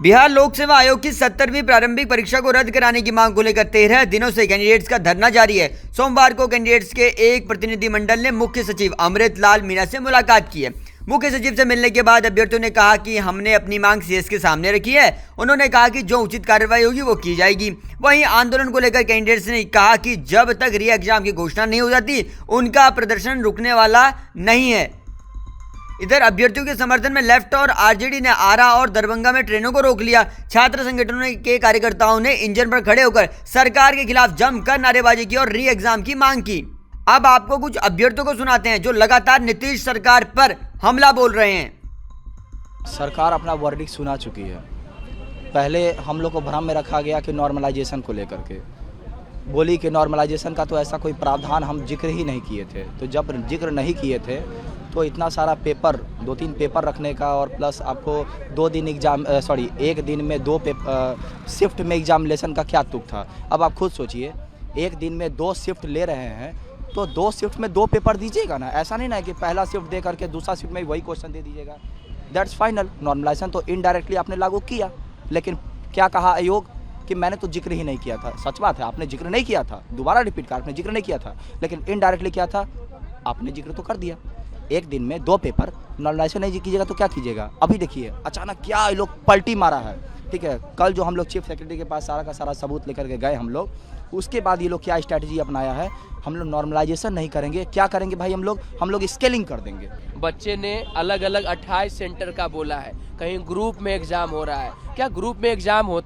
बिहार लोक सेवा आयोग की 70वीं प्रारंभिक परीक्षा को रद्द कराने की मांग को लेकर 13 दिनों से कैंडिडेट्स का धरना जारी है। सोमवार को कैंडिडेट्स के एक प्रतिनिधिमंडल ने मुख्य सचिव अमृत लाल मीणा से मुलाकात की है। मुख्य सचिव से मिलने के बाद अभ्यर्थियों ने कहा कि हमने अपनी मांग सीएस के सामने रखी है। उन्होंने कहा कि जो उचित कार्रवाई होगी वो की जाएगी। वहीं आंदोलन को लेकर कैंडिडेट्स ने कहा कि जब तक री एग्जाम की घोषणा नहीं हो जाती उनका प्रदर्शन रुकने वाला नहीं है। इधर अभ्यर्थियों के समर्थन में लेफ्ट और आरजेडी ने आरा और दरभंगा में ट्रेनों को रोक लिया। छात्र संगठनों के कार्यकर्ताओं ने इंजन पर खड़े होकर सरकार के खिलाफ जमकर नारेबाजी की और री एग्जाम की मांग की। अब आपको कुछ अभ्यर्थियों को सुनाते हैं जो लगातार नीतीश सरकार पर हमला बोल रहे हैं। सरकार अपना वर्डिक्ट सुना चुकी है। पहले हम लोग को भ्रम में रखा गया कि नॉर्मलाइजेशन को लेकर के बोली कि नॉर्मलाइजेशन का तो ऐसा कोई प्रावधान हम जिक्र ही नहीं किए थे। तो जब जिक्र नहीं किए थे तो इतना सारा पेपर 2-3 पेपर रखने का और प्लस आपको 1 दिन में 2 शिफ्ट में एग्जामिनेशन का क्या तुक था। अब आप खुद सोचिए, एक दिन में 2 शिफ्ट ले रहे हैं तो 2 शिफ्ट में 2 पेपर दीजिएगा ना। ऐसा नहीं ना कि पहला शिफ्ट दे करके दूसरा शिफ्ट में वही क्वेश्चन दे दीजिएगा। That's final. नॉर्मलाइजेशन तो इनडायरेक्टली आपने लागू किया, लेकिन क्या कहा आयोग कि मैंने तो जिक्र ही नहीं किया था। सच बात है, आपने जिक्र नहीं किया था। दोबारा रिपीट कर, आपने जिक्र नहीं किया था, लेकिन इनडायरेक्टली क्या था, आपने जिक्र तो कर दिया। एक दिन में 2 पेपर नॉर्मलाइजेशन नहीं कीजिएगा तो क्या कीजिएगा। अभी देखिए अचानक क्या ये लोग पलटी मारा है। ठीक है, कल जो हम लोग चीफ सेक्रेटरी के पास सारा का सारा सबूत लेकर के गए हम लोग, उसके बाद ये लोग क्या स्ट्रैटेजी अपनाया है, हम लोग नॉर्मलाइजेशन नहीं करेंगे। क्या करेंगे भाई, हम लोग स्केलिंग कर देंगे। बच्चे ने अलग अलग 28 सेंटर का बोला है। कहीं ग्रुप में एग्जाम हो रहा है। क्या ग्रुप में एग्जाम हो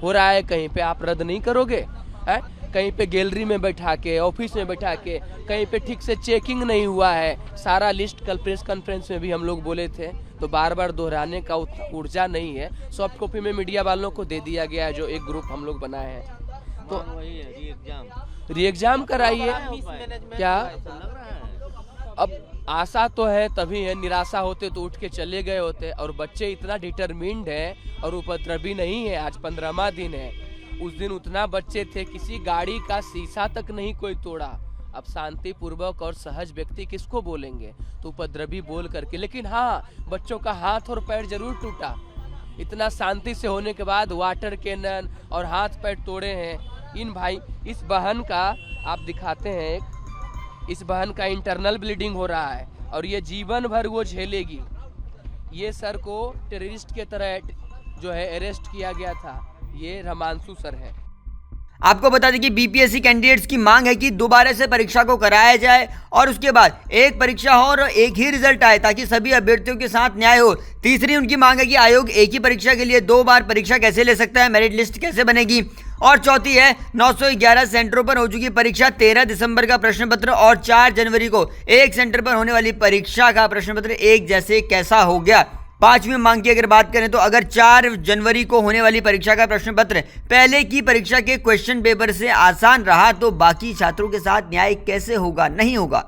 रहा है कहीं पे आप रद्द नहीं करोगे है? कहीं पे गैलरी में बैठा के, ऑफिस में बैठा के, कहीं पे ठीक से चेकिंग नहीं हुआ है। सारा लिस्ट कल प्रेस कॉन्फ्रेंस में भी हम लोग बोले थे, तो बार बार दोहराने का ऊर्जा नहीं है। सॉफ्ट कॉपी में मीडिया वालों को दे दिया गया है, जो एक ग्रुप हम लोग बनाए हैं। तो री एग्जाम कराइए। क्या अब आशा तो है तभी है, निराशा होते तो उठ के चले गए होते। और बच्चे इतना डिटरमिन्ड है और उपद्रवी नहीं है। आज 15वां दिन है। उस दिन उतना बच्चे थे, किसी गाड़ी का शीशा तक नहीं कोई तोड़ा। अब शांति पूर्वक और सहज व्यक्ति किसको बोलेंगे, तो उपद्रवी बोल करके। लेकिन हाँ, बच्चों का हाथ और पैर जरूर टूटा। इतना शांति से होने के बाद वाटर कैनन और हाथ पैर तोड़े हैं इन भाई। इस बहन का आप दिखाते हैं, इस बहन का इंटरनल ब्लीडिंग हो रहा है और ये जीवन भर वो झेलेगी। ये सर को टेररिस्ट के तरह जो है अरेस्ट किया गया था। ये रमांशु सर है। आपको बता दें कि बीपीएससी कैंडिडेट्स की मांग है कि दोबारा से परीक्षा को कराया जाए और उसके बाद एक परीक्षा हो और एक ही रिजल्ट आए, ताकि सभी अभ्यर्थियों के साथ न्याय हो। तीसरी उनकी मांग है कि आयोग एक ही परीक्षा के लिए 2 बार परीक्षा कैसे ले सकता है, मेरिट लिस्ट कैसे बनेगी। और चौथी है 911 सेंटरों पर हो चुकी परीक्षा, 13 दिसंबर का प्रश्न पत्र और 4 जनवरी को एक सेंटर पर होने वाली परीक्षा का प्रश्न पत्र एक जैसे कैसा हो गया। 5वीं मांग की अगर बात करें तो अगर 4 जनवरी को होने वाली परीक्षा का प्रश्न पत्र पहले की परीक्षा के क्वेश्चन पेपर से आसान रहा तो बाकी छात्रों के साथ न्याय कैसे होगा, नहीं होगा।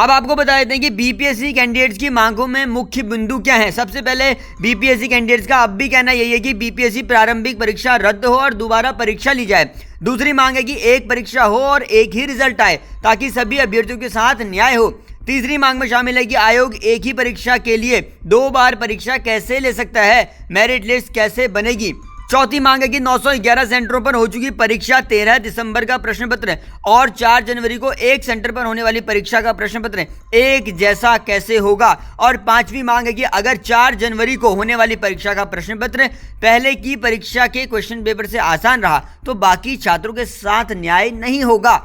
अब आपको बता देते हैं कि बीपीएससी कैंडिडेट्स की मांगों में मुख्य बिंदु क्या है। सबसे पहले बीपीएससी कैंडिडेट्स का अब भी कहना यही है कि बीपीएससी प्रारंभिक परीक्षा रद्द हो और दोबारा परीक्षा ली जाए। दूसरी मांग है कि एक परीक्षा हो और एक ही रिजल्ट आए, ताकि सभी अभ्यर्थियों के साथ न्याय हो। तीसरी मांग में शामिल है कि आयोग एक ही परीक्षा के लिए 2 बार परीक्षा कैसे ले सकता है, मेरिट लिस्ट कैसे बनेगी। चौथी मांग है कि 911 सेंटरों पर हो चुकी परीक्षा, 13 दिसंबर का प्रश्न पत्र और 4 जनवरी को एक सेंटर पर होने वाली परीक्षा का प्रश्न पत्र एक जैसा कैसे होगा। और 5वीं मांग है कि अगर 4 जनवरी को होने वाली परीक्षा का प्रश्न पत्र पहले की परीक्षा के क्वेश्चन पेपर से आसान रहा तो बाकी छात्रों के साथ न्याय नहीं होगा।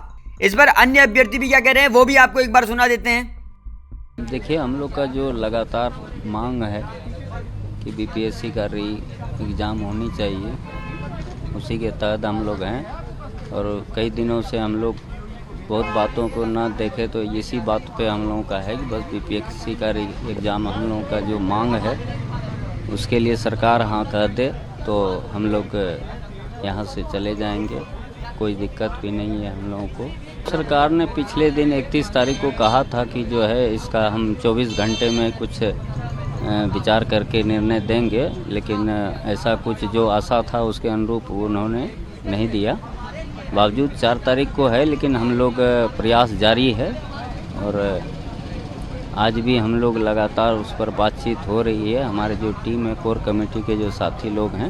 इस पर अन्य अभ्यर्थी भी क्या कह रहे हैं वो भी आपको एक बार सुना देते हैं। देखिए, हम लोग का जो लगातार मांग है कि बीपीएससी का री एग्ज़ाम होनी चाहिए, उसी के तहत हम लोग हैं। और कई दिनों से हम लोग बहुत बातों को ना देखे तो इसी बात पे हम लोगों का है कि बस बीपीएससी का री एग्ज़ाम हम लोगों का जो मांग है उसके लिए सरकार हाँ कह दे तो हम लोग यहाँ से चले जाएंगे। कोई दिक्कत भी नहीं है हम लोगों को। सरकार ने पिछले दिन 31 तारीख को कहा था कि जो है इसका हम 24 घंटे में कुछ विचार करके निर्णय देंगे, लेकिन ऐसा कुछ जो आशा था उसके अनुरूप उन्होंने नहीं दिया। बावजूद 4 तारीख को है, लेकिन हम लोग प्रयास जारी है और आज भी हम लोग लगातार उस पर बातचीत हो रही है। हमारे जो टीम है, कोर कमेटी के जो साथी लोग हैं,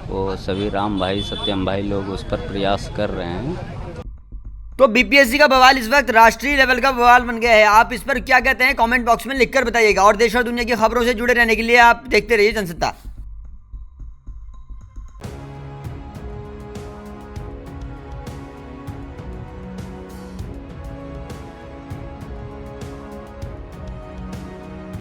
वो सभी राम भाई, सत्यम भाई लोग उस पर प्रयास कर रहे हैं। तो बीपीएससी का बवाल इस वक्त राष्ट्रीय लेवल का बवाल बन गया है। आप इस पर क्या कहते हैं, कमेंट बॉक्स में लिखकर बताइएगा। और देश और दुनिया की खबरों से जुड़े रहने के लिए आप देखते रहिए जनसत्ता।